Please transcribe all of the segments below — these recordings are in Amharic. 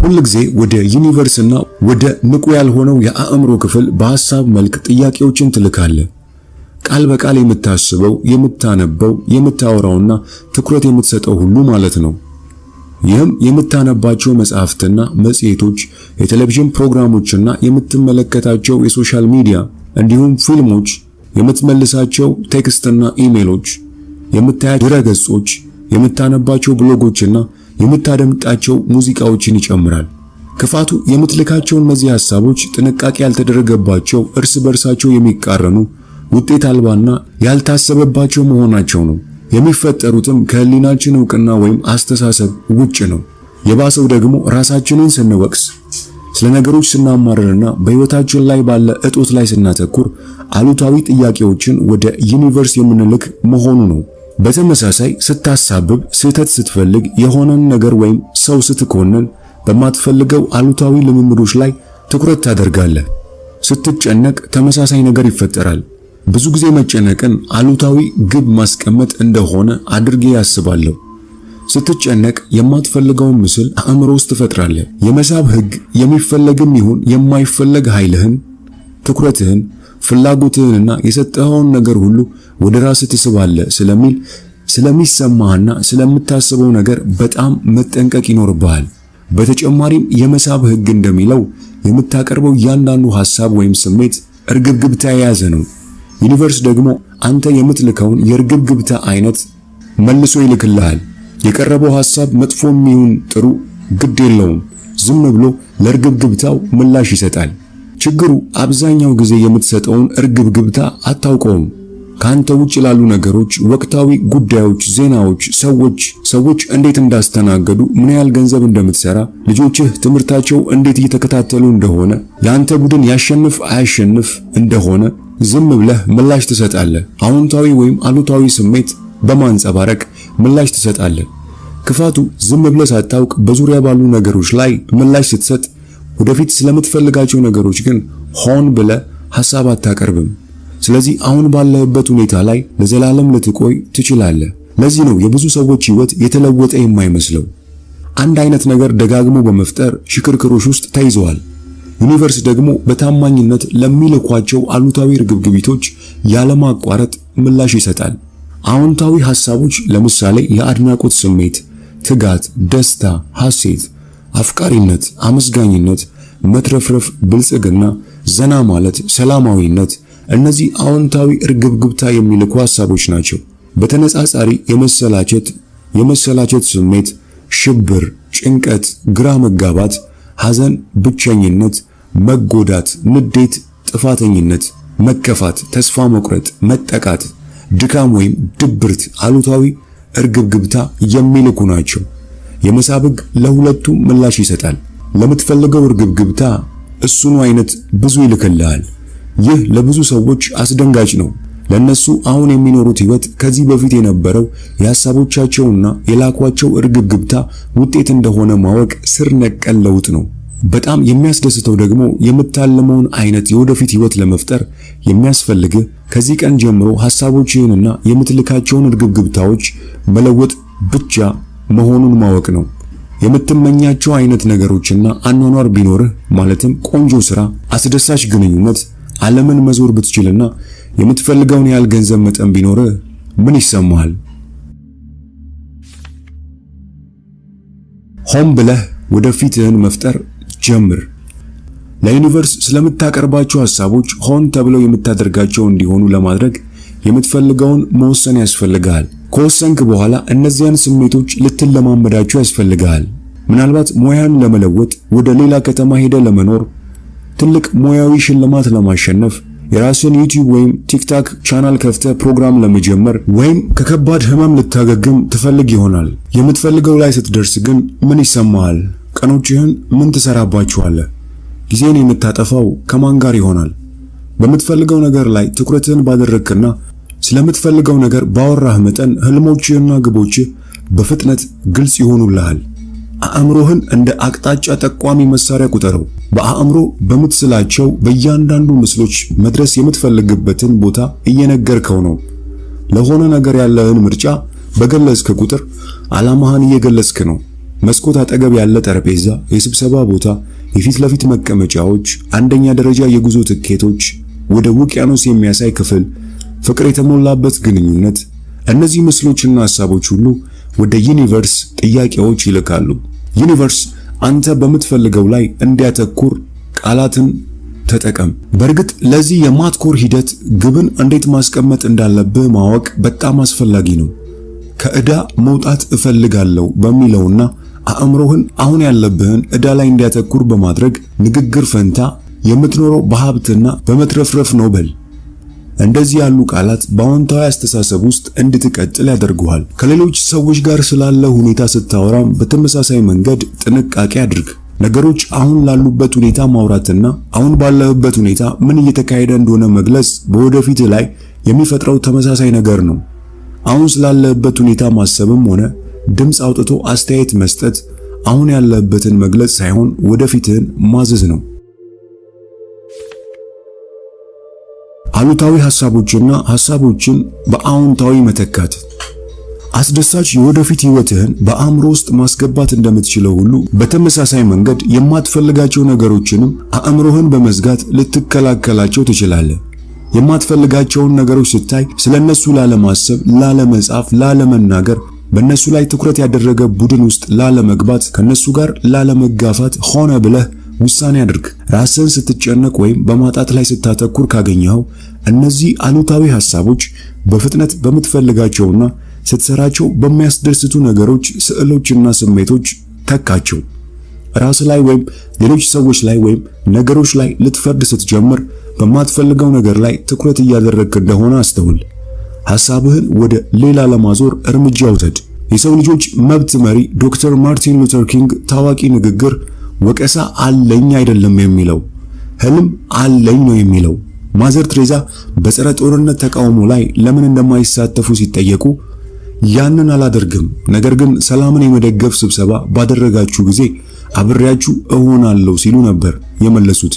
ሁል ጊዜ ወደ ዩኒቨርስና ወደ ንቁ ያልሆነው የአእምሮ ክፍል በሐሳብ መልክ ጥያቄዎችን ትልካለህ። ቃል በቃል የምታስበው፣ የምታነበው፣ የምታወራውና ትኩረት የምትሰጠው ሁሉ ማለት ነው። ይህም የምታነባቸው መጽሐፍትና መጽሔቶች፣ የቴሌቪዥን ፕሮግራሞችና የምትመለከታቸው የሶሻል ሚዲያ እንዲሁም ፊልሞች፣ የምትመልሳቸው ቴክስትና ኢሜሎች፣ የምታያቸው ድረገጾች፣ የምታነባቸው ብሎጎችና የምታደምጣቸው ሙዚቃዎችን ይጨምራል። ክፋቱ የምትልካቸው እነዚህ ሐሳቦች ጥንቃቄ ያልተደረገባቸው፣ እርስ በርሳቸው የሚቃረኑ፣ ውጤት አልባና ያልታሰበባቸው መሆናቸው ነው። የሚፈጠሩትም ከህሊናችን ዕውቅና ወይም አስተሳሰብ ውጭ ነው። የባሰው ደግሞ ራሳችንን ስንወቅስ፣ ስለ ነገሮች ስናማርርና በሕይወታችን ላይ ባለ እጦት ላይ ስናተኩር አሉታዊ ጥያቄዎችን ወደ ዩኒቨርስ የምንልክ መሆኑ ነው። በተመሳሳይ ስታሳብብ፣ ስህተት ስትፈልግ፣ የሆነን ነገር ወይም ሰው ስትኮንን በማትፈልገው አሉታዊ ልምምዶች ላይ ትኩረት ታደርጋለህ። ስትጨነቅ ተመሳሳይ ነገር ይፈጠራል። ብዙ ጊዜ መጨነቅን አሉታዊ ግብ ማስቀመጥ እንደሆነ አድርጌ ያስባለሁ። ስትጨነቅ የማትፈልገውን ምስል አእምሮ ውስጥ ትፈጥራለህ። የመሳብ ህግ የሚፈለግም ይሁን የማይፈለግ ኃይልህን፣ ትኩረትህን፣ ፍላጎትህንና የሰጠኸውን ነገር ሁሉ ወደ ራስህ ትስባለህ ስለሚል ስለሚሰማህና ስለምታስበው ነገር በጣም መጠንቀቅ ይኖርብሃል። በተጨማሪም የመሳብ ህግ እንደሚለው የምታቀርበው እያንዳንዱ ሐሳብ ወይም ስሜት እርግብግብታ የያዘ ነው። ዩኒቨርስ ደግሞ አንተ የምትልከውን የእርግብግብታ አይነት መልሶ ይልክልሃል። የቀረበው ሐሳብ መጥፎም ይሁን ጥሩ ግድ የለውም፣ ዝም ብሎ ለእርግብግብታው ምላሽ ይሰጣል። ችግሩ አብዛኛው ጊዜ የምትሰጠውን እርግብግብታ አታውቀውም። ካንተ ውጭ ላሉ ነገሮች፣ ወቅታዊ ጉዳዮች፣ ዜናዎች፣ ሰዎች እንዴት እንዳስተናገዱ፣ ምን ያህል ገንዘብ እንደምትሰራ፣ ልጆችህ ትምህርታቸው እንዴት እየተከታተሉ እንደሆነ፣ ያንተ ቡድን ያሸንፍ አያሸንፍ እንደሆነ ዝም ብለህ ምላሽ ትሰጣለህ። አዎንታዊ ወይም አሉታዊ ስሜት በማንጸባረቅ ምላሽ ትሰጣለህ። ክፋቱ ዝም ብለህ ሳታውቅ በዙሪያ ባሉ ነገሮች ላይ ምላሽ ስትሰጥ፣ ወደፊት ስለምትፈልጋቸው ነገሮች ግን ሆን ብለህ ሐሳብ አታቀርብም። ስለዚህ አሁን ባለህበት ሁኔታ ላይ ለዘላለም ልትቆይ ትችላለህ። ለዚህ ነው የብዙ ሰዎች ሕይወት የተለወጠ የማይመስለው። አንድ አይነት ነገር ደጋግሞ በመፍጠር ሽክርክሮች ውስጥ ተይዘዋል። ዩኒቨርስ ደግሞ በታማኝነት ለሚልኳቸው አሉታዊ እርግብግቢቶች ያለማቋረጥ ምላሽ ይሰጣል። አዎንታዊ ሐሳቦች ለምሳሌ የአድናቆት ስሜት፣ ትጋት፣ ደስታ፣ ሐሴት፣ አፍቃሪነት፣ አመስጋኝነት፣ መትረፍረፍ፣ ብልጽግና፣ ዘና ማለት፣ ሰላማዊነት፣ እነዚህ አዎንታዊ እርግብግብታ የሚልኩ ሐሳቦች ናቸው። በተነጻጻሪ የመሰላቸት ስሜት፣ ሽብር፣ ጭንቀት፣ ግራ መጋባት፣ ሐዘን፣ ብቸኝነት፣ መጎዳት፣ ንዴት፣ ጥፋተኝነት፣ መከፋት፣ ተስፋ መቁረጥ፣ መጠቃት፣ ድካም ወይም ድብርት አሉታዊ እርግብግብታ የሚልኩ ናቸው። የመሳብ ሕግ ለሁለቱም ምላሽ ይሰጣል። ለምትፈልገው እርግብግብታ እሱኑ አይነት ብዙ ይልክልሃል። ይህ ለብዙ ሰዎች አስደንጋጭ ነው። ለነሱ አሁን የሚኖሩት ሕይወት ከዚህ በፊት የነበረው የሐሳቦቻቸውና የላኳቸው እርግብግብታ ውጤት እንደሆነ ማወቅ ስር ነቀል ለውጥ ነው። በጣም የሚያስደስተው ደግሞ የምታልመውን አይነት የወደፊት ሕይወት ለመፍጠር የሚያስፈልግህ ከዚህ ቀን ጀምሮ ሐሳቦችህንና የምትልካቸውን እርግብግብታዎች መለወጥ ብቻ መሆኑን ማወቅ ነው። የምትመኛቸው አይነት ነገሮችና አኗኗር ቢኖርህ ማለትም ቆንጆ ሥራ፣ አስደሳች ግንኙነት፣ ዓለምን መዞር ብትችልና የምትፈልገውን ያህል ገንዘብ መጠን ቢኖርህ ምን ይሰማሃል? ሆን ብለህ ወደፊትህን መፍጠር ጀምር። ለዩኒቨርስ ስለምታቀርባቸው ሐሳቦች ሆን ተብለው የምታደርጋቸው እንዲሆኑ ለማድረግ የምትፈልገውን መወሰን ያስፈልጋል። ከወሰንክ በኋላ እነዚያን ስሜቶች ልትለማመዳቸው ያስፈልጋል። ምናልባት ሙያን ለመለወጥ፣ ወደ ሌላ ከተማ ሄደ ለመኖር፣ ትልቅ ሙያዊ ሽልማት ለማሸነፍ፣ የራስን ዩቲዩብ ወይም ቲክታክ ቻናል ከፍተ ፕሮግራም ለመጀመር ወይም ከከባድ ህመም ልታገግም ትፈልግ ይሆናል። የምትፈልገው ላይ ስትደርስ ግን ምን ይሰማሃል? ቀኖችህን ምን ትሰራባቸዋለህ? ጊዜን የምታጠፋው ከማን ጋር ይሆናል? በምትፈልገው ነገር ላይ ትኩረትህን ባደረግክና ስለምትፈልገው ነገር ባወራህ መጠን ህልሞችህና ግቦችህ በፍጥነት ግልጽ ይሆኑልሃል። አእምሮህን እንደ አቅጣጫ ጠቋሚ መሳሪያ ቁጠረው። በአእምሮ በምትስላቸው በእያንዳንዱ ምስሎች መድረስ የምትፈልግበትን ቦታ እየነገርከው ነው። ለሆነ ነገር ያለህን ምርጫ በገለጽክ ቁጥር ዓላማህን እየገለጽክ ነው። መስኮት አጠገብ ያለ ጠረጴዛ፣ የስብሰባ ቦታ፣ የፊት ለፊት መቀመጫዎች፣ አንደኛ ደረጃ የጉዞ ትኬቶች፣ ወደ ውቅያኖስ የሚያሳይ ክፍል፣ ፍቅር የተሞላበት ግንኙነት። እነዚህ ምስሎችና ሐሳቦች ሁሉ ወደ ዩኒቨርስ ጥያቄዎች ይልካሉ። ዩኒቨርስ አንተ በምትፈልገው ላይ እንዲያተኩር ቃላትን ተጠቀም። በእርግጥ ለዚህ የማትኮር ሂደት ግብን እንዴት ማስቀመጥ እንዳለብህ ማወቅ በጣም አስፈላጊ ነው። ከዕዳ መውጣት እፈልጋለሁ በሚለውና አእምሮህን አሁን ያለብህን ዕዳ ላይ እንዲያተኩር በማድረግ ንግግር ፈንታ የምትኖረው በሀብትና በመትረፍረፍ ነው በል። እንደዚህ ያሉ ቃላት በአዎንታዊ አስተሳሰብ ውስጥ እንድትቀጥል ያደርጉሃል። ከሌሎች ሰዎች ጋር ስላለ ሁኔታ ስታወራም በተመሳሳይ መንገድ ጥንቃቄ አድርግ። ነገሮች አሁን ላሉበት ሁኔታ ማውራትና አሁን ባለህበት ሁኔታ ምን እየተካሄደ እንደሆነ መግለጽ በወደፊት ላይ የሚፈጥረው ተመሳሳይ ነገር ነው። አሁን ስላለህበት ሁኔታ ማሰብም ሆነ ድምፅ አውጥቶ አስተያየት መስጠት አሁን ያለህበትን መግለጽ ሳይሆን ወደፊትህን ማዘዝ ነው። አሉታዊ ሐሳቦችን በአዎንታዊ መተካት። አስደሳች የወደፊት ህይወትህን በአእምሮ ውስጥ ማስገባት እንደምትችለው ሁሉ በተመሳሳይ መንገድ የማትፈልጋቸው ነገሮችንም አእምሮህን በመዝጋት ልትከላከላቸው ትችላለህ። የማትፈልጋቸውን ነገሮች ስታይ ስለነሱ ላለማሰብ፣ ላለመጻፍ፣ ላለመናገር፣ በእነሱ ላይ ትኩረት ያደረገ ቡድን ውስጥ ላለመግባት፣ ከነሱ ጋር ላለመጋፋት ሆነ ብለህ ውሳኔ አድርግ። ራስህን ስትጨነቅ ወይም በማጣት ላይ ስታተኩር ካገኘኸው እነዚህ አሉታዊ ሐሳቦች በፍጥነት በምትፈልጋቸውና ስትሰራቸው በሚያስደስቱ ነገሮች፣ ስዕሎችና ስሜቶች ተካቸው። ራስ ላይ ወይም ሌሎች ሰዎች ላይ ወይም ነገሮች ላይ ልትፈርድ ስትጀምር በማትፈልገው ነገር ላይ ትኩረት እያደረግክ እንደሆነ አስተውል። ሐሳብህን ወደ ሌላ ለማዞር እርምጃ ውሰድ። የሰው ልጆች መብት መሪ ዶክተር ማርቲን ሉተር ኪንግ ታዋቂ ንግግር ወቀሳ አለኝ አይደለም የሚለው ህልም አለኝ ነው የሚለው። ማዘር ትሬዛ በጸረ ጦርነት ተቃውሞ ላይ ለምን እንደማይሳተፉ ሲጠየቁ ያንን አላደርግም፣ ነገር ግን ሰላምን የመደገፍ ስብሰባ ባደረጋችሁ ጊዜ አብሬያችሁ እሆናለሁ ሲሉ ነበር የመለሱት።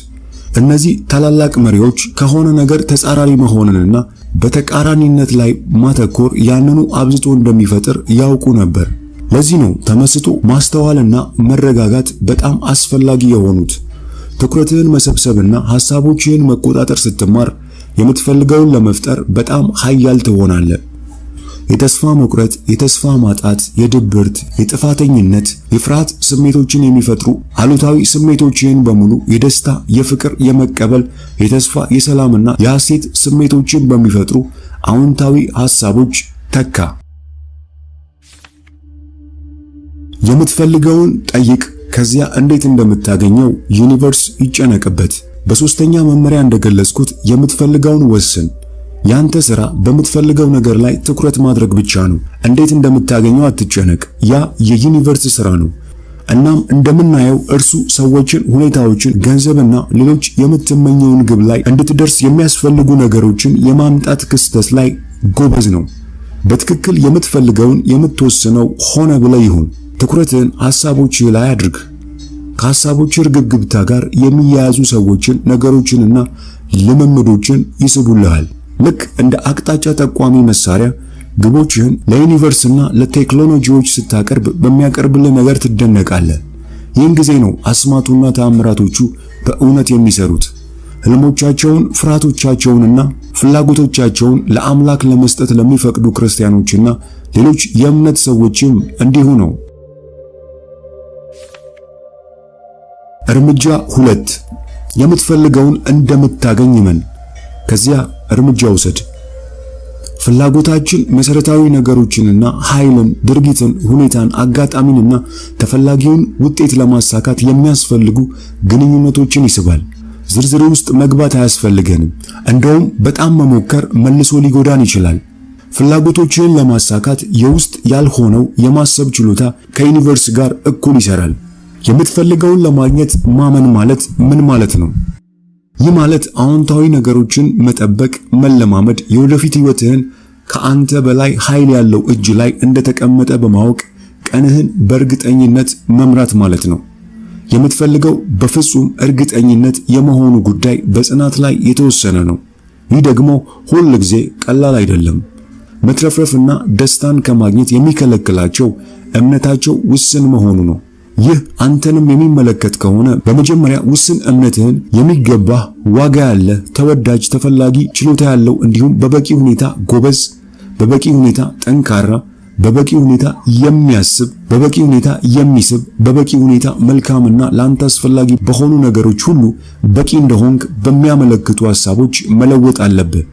እነዚህ ታላላቅ መሪዎች ከሆነ ነገር ተጻራሪ መሆንንና በተቃራኒነት ላይ ማተኮር ያንኑ አብዝቶ እንደሚፈጥር ያውቁ ነበር። ለዚህ ነው ተመስጦ፣ ማስተዋልና መረጋጋት በጣም አስፈላጊ የሆኑት። ትኩረትህን መሰብሰብና ሐሳቦችህን መቆጣጠር ስትማር የምትፈልገውን ለመፍጠር በጣም ኃያል ትሆናለህ። የተስፋ መቁረጥ፣ የተስፋ ማጣት፣ የድብርት፣ የጥፋተኝነት፣ የፍርሃት ስሜቶችን የሚፈጥሩ አሉታዊ ስሜቶችን በሙሉ የደስታ፣ የፍቅር፣ የመቀበል፣ የተስፋ፣ የሰላምና የሐሴት ስሜቶችን በሚፈጥሩ አዎንታዊ ሐሳቦች ተካ። የምትፈልገውን ጠይቅ፣ ከዚያ እንዴት እንደምታገኘው ዩኒቨርስ ይጨነቅበት። በሶስተኛ መመሪያ እንደገለጽኩት የምትፈልገውን ወስን። ያንተ ሥራ በምትፈልገው ነገር ላይ ትኩረት ማድረግ ብቻ ነው። እንዴት እንደምታገኘው አትጨነቅ። ያ የዩኒቨርስ ሥራ ነው። እናም እንደምናየው እርሱ ሰዎችን፣ ሁኔታዎችን፣ ገንዘብና ሌሎች የምትመኘውን ግብ ላይ እንድትደርስ የሚያስፈልጉ ነገሮችን የማምጣት ክስተት ላይ ጎበዝ ነው። በትክክል የምትፈልገውን የምትወስነው ሆነ ብለህ ይሁን። ትኩረትን ሐሳቦችህ ላይ አድርግ። ከሐሳቦች እርግብግብታ ጋር የሚያያዙ ሰዎችን፣ ነገሮችንና ልምምዶችን ይስቡልሃል። ልክ እንደ አቅጣጫ ጠቋሚ መሳሪያ ግቦችህን ለዩኒቨርስና ለቴክኖሎጂዎች ስታቀርብ በሚያቀርብልህ ነገር ትደነቃለህ። ይህን ጊዜ ነው አስማቱና ተአምራቶቹ በእውነት የሚሰሩት። ህልሞቻቸውን፣ ፍርሃቶቻቸውንና ፍላጎቶቻቸውን ለአምላክ ለመስጠት ለሚፈቅዱ ክርስቲያኖችና ሌሎች የእምነት ሰዎችም እንዲሁ ነው። እርምጃ 2 የምትፈልገውን እንደምታገኝ እመን። ከዚያ እርምጃ ውሰድ። ፍላጎታችን መሰረታዊ ነገሮችንና ኃይልን፣ ድርጊትን፣ ሁኔታን፣ አጋጣሚንና ተፈላጊውን ውጤት ለማሳካት የሚያስፈልጉ ግንኙነቶችን ይስባል። ዝርዝር ውስጥ መግባት አያስፈልገንም። እንደውም በጣም መሞከር መልሶ ሊጎዳን ይችላል። ፍላጎቶችን ለማሳካት የውስጥ ያልሆነው የማሰብ ችሎታ ከዩኒቨርስ ጋር እኩል ይሰራል። የምትፈልገውን ለማግኘት ማመን ማለት ምን ማለት ነው? ይህ ማለት አዎንታዊ ነገሮችን መጠበቅ መለማመድ፣ የወደፊት ህይወትህን ከአንተ በላይ ኃይል ያለው እጅ ላይ እንደተቀመጠ በማወቅ ቀንህን በእርግጠኝነት መምራት ማለት ነው። የምትፈልገው በፍጹም እርግጠኝነት የመሆኑ ጉዳይ በጽናት ላይ የተወሰነ ነው። ይህ ደግሞ ሁል ጊዜ ቀላል አይደለም። መትረፍረፍና ደስታን ከማግኘት የሚከለክላቸው እምነታቸው ውስን መሆኑ ነው። ይህ አንተንም የሚመለከት ከሆነ በመጀመሪያ ውስን እምነትህን የሚገባህ ዋጋ ያለ ተወዳጅ፣ ተፈላጊ፣ ችሎታ ያለው እንዲሁም በበቂ ሁኔታ ጎበዝ፣ በበቂ ሁኔታ ጠንካራ፣ በበቂ ሁኔታ የሚያስብ፣ በበቂ ሁኔታ የሚስብ፣ በበቂ ሁኔታ መልካምና ለአንተ አስፈላጊ በሆኑ ነገሮች ሁሉ በቂ እንደሆንክ በሚያመለክቱ ሐሳቦች መለወጥ አለብህ።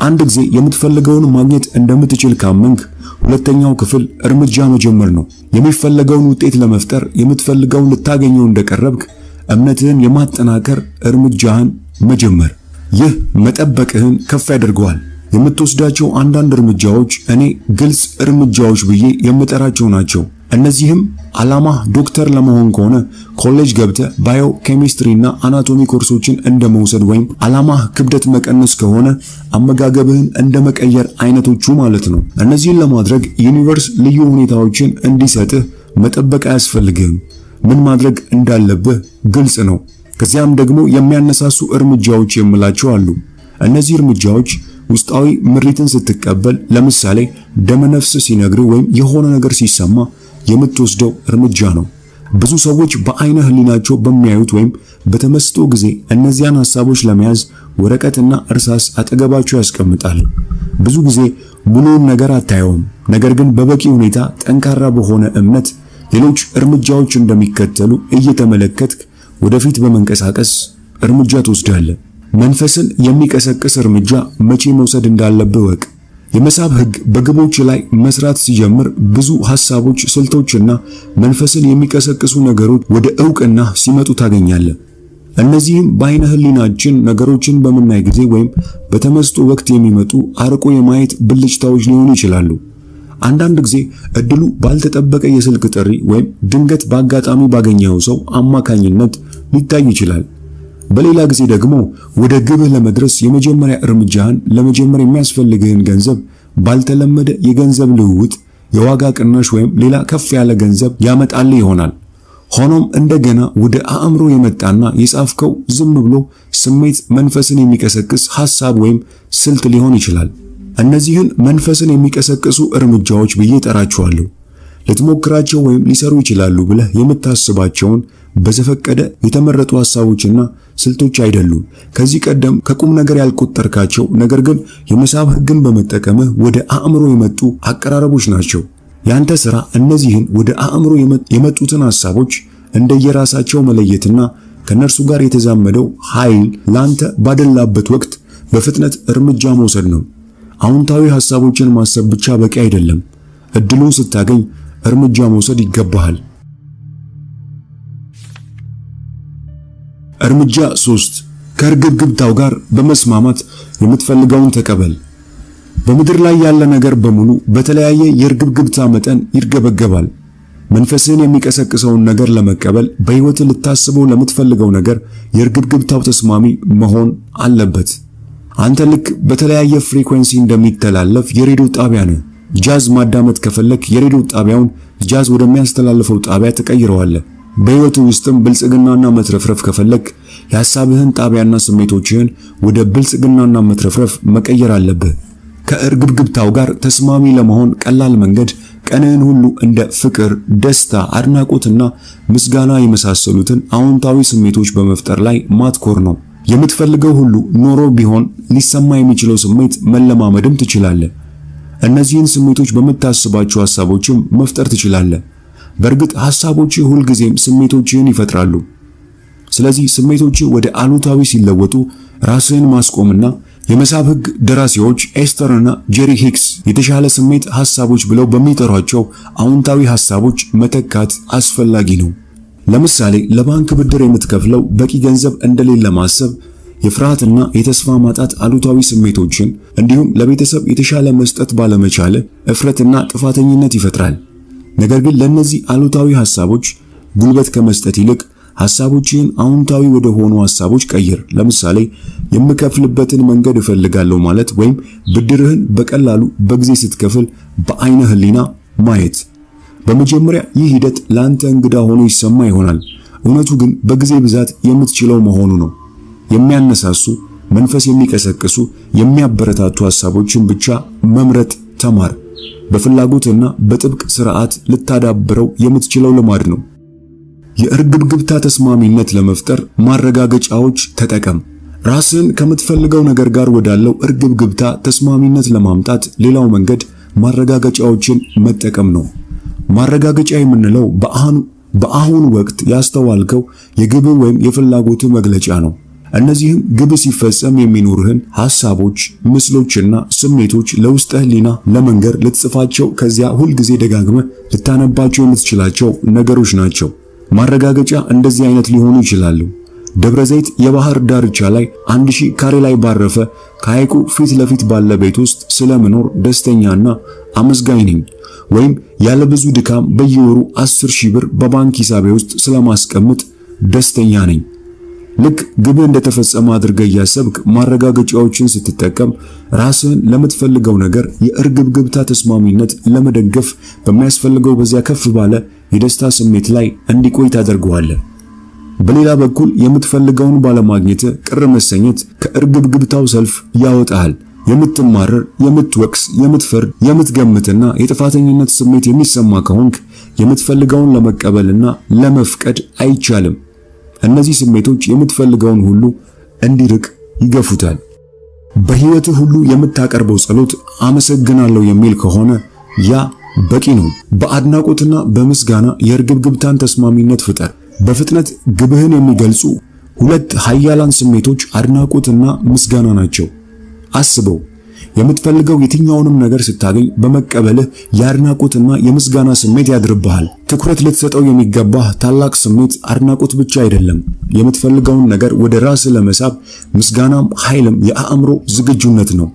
አንድ ጊዜ የምትፈልገውን ማግኘት እንደምትችል ካመንክ ሁለተኛው ክፍል እርምጃ መጀመር ነው። የሚፈለገውን ውጤት ለመፍጠር የምትፈልገውን ልታገኘው እንደቀረብክ እምነትህን የማጠናከር እርምጃህን መጀመር። ይህ መጠበቅህን ከፍ ያደርገዋል። የምትወስዳቸው አንዳንድ እርምጃዎች እኔ ግልጽ እርምጃዎች ብዬ የምጠራቸው ናቸው። እነዚህም ዓላማህ ዶክተር ለመሆን ከሆነ ኮሌጅ ገብተህ ባዮ ኬሚስትሪና አናቶሚ ኮርሶችን እንደመውሰድ ወይም ዓላማህ ክብደት መቀነስ ከሆነ አመጋገብህን እንደመቀየር አይነቶቹ ማለት ነው። እነዚህን ለማድረግ ዩኒቨርስ ልዩ ሁኔታዎችን እንዲሰጥህ መጠበቅ አያስፈልግህም። ምን ማድረግ እንዳለብህ ግልጽ ነው። ከዚያም ደግሞ የሚያነሳሱ እርምጃዎች የምላቸው አሉ። እነዚህ እርምጃዎች ውስጣዊ ምሪትን ስትቀበል፣ ለምሳሌ ደመነፍስ ሲነግርህ ወይም የሆነ ነገር ሲሰማ የምትወስደው እርምጃ ነው። ብዙ ሰዎች በአይነ ህሊናቸው በሚያዩት ወይም በተመስጦ ጊዜ እነዚያን ሐሳቦች ለመያዝ ወረቀትና እርሳስ አጠገባቸው ያስቀምጣሉ። ብዙ ጊዜ ሙሉውን ነገር አታየውም። ነገር ግን በበቂ ሁኔታ ጠንካራ በሆነ እምነት ሌሎች እርምጃዎች እንደሚከተሉ እየተመለከትክ ወደፊት በመንቀሳቀስ እርምጃ ትወስዳለህ። መንፈስን የሚቀሰቅስ እርምጃ መቼ መውሰድ እንዳለብህ ወቅ። የመሳብ ህግ በግቦች ላይ መስራት ሲጀምር ብዙ ሐሳቦች፣ ስልቶችና መንፈስን የሚቀሰቅሱ ነገሮች ወደ ዕውቅና ሲመጡ ታገኛለህ። እነዚህም በአይነ ህሊናችን ነገሮችን በምናይ ጊዜ ወይም በተመስጦ ወቅት የሚመጡ አርቆ የማየት ብልጭታዎች ሊሆኑ ይችላሉ። አንዳንድ ጊዜ እድሉ ባልተጠበቀ የስልክ ጥሪ ወይም ድንገት በአጋጣሚ ባገኘው ሰው አማካኝነት ሊታይ ይችላል። በሌላ ጊዜ ደግሞ ወደ ግብህ ለመድረስ የመጀመሪያ እርምጃህን ለመጀመር የሚያስፈልግህን ገንዘብ ባልተለመደ የገንዘብ ልውውጥ፣ የዋጋ ቅናሽ ወይም ሌላ ከፍ ያለ ገንዘብ ያመጣልህ ይሆናል። ሆኖም እንደገና ወደ አእምሮ የመጣና የጻፍከው ዝም ብሎ ስሜት መንፈስን የሚቀሰቅስ ሐሳብ ወይም ስልት ሊሆን ይችላል። እነዚህን መንፈስን የሚቀሰቅሱ እርምጃዎች ብዬ ጠራቸዋለሁ። ልትሞክራቸው ወይም ሊሰሩ ይችላሉ ብለህ የምታስባቸውን በዘፈቀደ የተመረጡ ሐሳቦችና ስልቶች አይደሉም። ከዚህ ቀደም ከቁም ነገር ያልቆጠርካቸው ነገር ግን የመሳብ ህግን በመጠቀምህ ወደ አእምሮ የመጡ አቀራረቦች ናቸው። ያንተ ሥራ እነዚህን ወደ አእምሮ የመጡትን ሐሳቦች እንደየራሳቸው መለየትና ከነርሱ ጋር የተዛመደው ኃይል ላንተ ባደላበት ወቅት በፍጥነት እርምጃ መውሰድ ነው። አዎንታዊ ሐሳቦችን ማሰብ ብቻ በቂ አይደለም። እድሉን ስታገኝ እርምጃ መውሰድ ይገባሃል። እርምጃ 3 ከእርግብግብታው ጋር በመስማማት የምትፈልገውን ተቀበል። በምድር ላይ ያለ ነገር በሙሉ በተለያየ የእርግብግብታ መጠን ይርገበገባል። መንፈስህን የሚቀሰቅሰውን ነገር ለመቀበል በሕይወት ልታስበው ለምትፈልገው ነገር የእርግብግብታው ተስማሚ መሆን አለበት። አንተ ልክ በተለያየ ፍሪኩዌንሲ እንደሚተላለፍ የሬዲዮ ጣቢያ ነህ። ጃዝ ማዳመጥ ከፈለክ የሬዲዮ ጣቢያውን ጃዝ ወደሚያስተላልፈው ጣቢያ ትቀይረዋለህ። በሕይወት ውስጥም ብልጽግናና መትረፍረፍ ከፈለክ የሐሳብህን ጣቢያና ስሜቶችህን ወደ ብልጽግናና መትረፍረፍ መቀየር አለብህ። ከእርግብግብታው ጋር ተስማሚ ለመሆን ቀላል መንገድ ቀንህን ሁሉ እንደ ፍቅር፣ ደስታ፣ አድናቆትና ምስጋና የመሳሰሉትን አዎንታዊ ስሜቶች በመፍጠር ላይ ማትኮር ነው። የምትፈልገው ሁሉ ኖሮ ቢሆን ሊሰማ የሚችለው ስሜት መለማመድም ትችላለህ። እነዚህን ስሜቶች በምታስባቸው ሐሳቦችም መፍጠር ትችላለህ። በእርግጥ ሐሳቦችህ ሁልጊዜም ስሜቶችህን ይፈጥራሉ። ስለዚህ ስሜቶችህ ወደ አሉታዊ ሲለወጡ ራስህን ማስቆምና የመሳብ ህግ ደራሲዎች ኤስተር እና ጄሪ ሂክስ የተሻለ ስሜት ሐሳቦች ብለው በሚጠሯቸው አዎንታዊ ሐሳቦች መተካት አስፈላጊ ነው። ለምሳሌ ለባንክ ብድር የምትከፍለው በቂ ገንዘብ እንደሌለ ማሰብ የፍርሃትና የተስፋ ማጣት አሉታዊ ስሜቶችን እንዲሁም ለቤተሰብ የተሻለ መስጠት ባለመቻል እፍረትና ጥፋተኝነት ይፈጥራል። ነገር ግን ለነዚህ አሉታዊ ሐሳቦች ጉልበት ከመስጠት ይልቅ ሐሳቦችን አዎንታዊ ወደ ሆኑ ሐሳቦች ቀይር። ለምሳሌ የምከፍልበትን መንገድ እፈልጋለሁ ማለት ወይም ብድርህን በቀላሉ በጊዜ ስትከፍል በአይነ ህሊና ማየት። በመጀመሪያ ይህ ሂደት ላንተ እንግዳ ሆኖ ይሰማ ይሆናል። እውነቱ ግን በጊዜ ብዛት የምትችለው መሆኑ ነው። የሚያነሳሱ፣ መንፈስ የሚቀሰቅሱ፣ የሚያበረታቱ ሐሳቦችን ብቻ መምረጥ ተማር። በፍላጎትና በጥብቅ ስርዓት ልታዳብረው የምትችለው ልማድ ነው። የእርግብግብታ ተስማሚነት ለመፍጠር ማረጋገጫዎች ተጠቀም። ራስን ከምትፈልገው ነገር ጋር ወዳለው እርግብግብታ ተስማሚነት ለማምጣት ሌላው መንገድ ማረጋገጫዎችን መጠቀም ነው። ማረጋገጫ የምንለው በአሁን ወቅት ያስተዋልከው የግብ ወይም የፍላጎት መግለጫ ነው። እነዚህም ግብ ሲፈጸም የሚኖርህን ሐሳቦች፣ ምስሎችና ስሜቶች ለውስጥ ህሊና ለመንገር ልትጽፋቸው ከዚያ ሁልጊዜ ደጋግመህ ልታነባቸው የምትችላቸው ነገሮች ናቸው። ማረጋገጫ እንደዚህ አይነት ሊሆኑ ይችላሉ። ደብረ ዘይት የባህር ዳርቻ ላይ 1000 ካሬ ላይ ባረፈ ከሐይቁ ፊት ለፊት ባለ ቤት ውስጥ ስለምኖር ደስተኛና አመስጋኝ ነኝ። ወይም ያለ ብዙ ድካም በየወሩ 10,000 ብር በባንክ ሂሳቤ ውስጥ ስለማስቀምጥ ደስተኛ ነኝ። ልክ ግብ እንደተፈጸመ አድርገህ እያሰብክ ማረጋገጫዎችን ስትጠቀም ራስህን ለምትፈልገው ነገር የእርግብግብታ ተስማሚነት ለመደገፍ በሚያስፈልገው በዚያ ከፍ ባለ የደስታ ስሜት ላይ እንዲቆይ ታደርገዋለህ። በሌላ በኩል የምትፈልገውን ባለማግኘት ቅር መሰኘት ከእርግብግብታው ሰልፍ ያወጣሃል። የምትማረር፣ የምትወቅስ፣ የምትፈርድ፣ የምትገምትና የጥፋተኝነት ስሜት የሚሰማ ከሆንክ የምትፈልገውን ለመቀበልና ለመፍቀድ አይቻልም። እነዚህ ስሜቶች የምትፈልገውን ሁሉ እንዲርቅ ይገፉታል። በህይወትህ ሁሉ የምታቀርበው ጸሎት አመሰግናለሁ የሚል ከሆነ ያ በቂ ነው። በአድናቆትና በምስጋና የእርግብግብታን ተስማሚነት ፍጠር። በፍጥነት ግብህን የሚገልጹ ሁለት ኃያላን ስሜቶች አድናቆትና ምስጋና ናቸው። አስበው፣ የምትፈልገው የትኛውንም ነገር ስታገኝ በመቀበልህ የአድናቆትና የምስጋና ስሜት ያድርብሃል። ትኩረት ልትሰጠው የሚገባህ ታላቅ ስሜት አድናቆት ብቻ አይደለም። የምትፈልገውን ነገር ወደ ራስህ ለመሳብ ምስጋናም ኃይልም የአእምሮ ዝግጁነት ነው።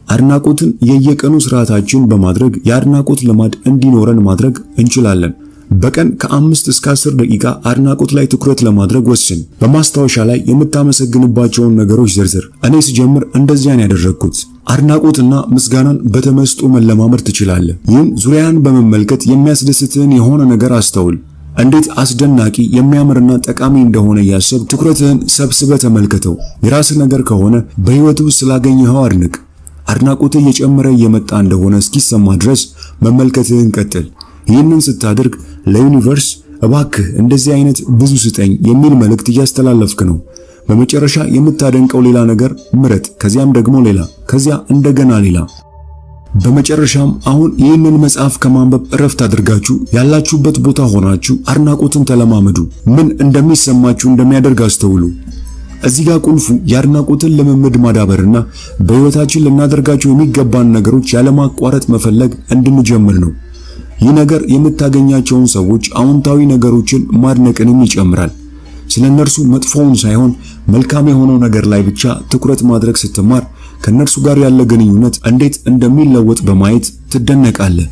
አድናቆትን የየቀኑ ስርዓታችን በማድረግ የአድናቆት ልማድ እንዲኖረን ማድረግ እንችላለን። በቀን ከ5 እስከ 10 ደቂቃ አድናቆት ላይ ትኩረት ለማድረግ ወስን። በማስታወሻ ላይ የምታመሰግንባቸውን ነገሮች ዝርዝር። እኔ ስጀምር እንደዚያን ያደረግኩት። አድናቆትና ምስጋናን በተመስጦ መለማመድ ትችላለህ። ይህም ዙሪያን በመመልከት የሚያስደስትህን የሆነ ነገር አስተውል። እንዴት አስደናቂ የሚያምርና ጠቃሚ እንደሆነ ያሰብ ትኩረትህን ሰብስበ ተመልከተው። የራስህ ነገር ከሆነ በህይወትህ ውስጥ ስላገኘኸው አድንቅ። አድናቆትህ እየጨመረ እየመጣ እንደሆነ እስኪሰማ ድረስ መመልከትህን ቀጥል። ይህንን ስታደርግ ለዩኒቨርስ እባክህ እንደዚህ አይነት ብዙ ስጠኝ የሚል መልእክት እያስተላለፍክ ነው። በመጨረሻ የምታደንቀው ሌላ ነገር ምረጥ፣ ከዚያም ደግሞ ሌላ፣ ከዚያ እንደገና ሌላ። በመጨረሻም አሁን ይህንን መጽሐፍ ከማንበብ እረፍት አድርጋችሁ ያላችሁበት ቦታ ሆናችሁ አድናቆትን ተለማመዱ። ምን እንደሚሰማችሁ እንደሚያደርግ አስተውሉ። እዚህ ጋር ቁልፉ የአድናቆትን ልምምድ ማዳበርና በህይወታችን ልናደርጋቸው የሚገባን ነገሮች ያለማቋረጥ መፈለግ እንድንጀምር ነው። ይህ ነገር የምታገኛቸውን ሰዎች አዎንታዊ ነገሮችን ማድነቅንም ይጨምራል። ስለነርሱ መጥፎውን ሳይሆን መልካም የሆነው ነገር ላይ ብቻ ትኩረት ማድረግ ስትማር ከነርሱ ጋር ያለ ግንኙነት እንዴት እንደሚለወጥ በማየት ትደነቃለህ።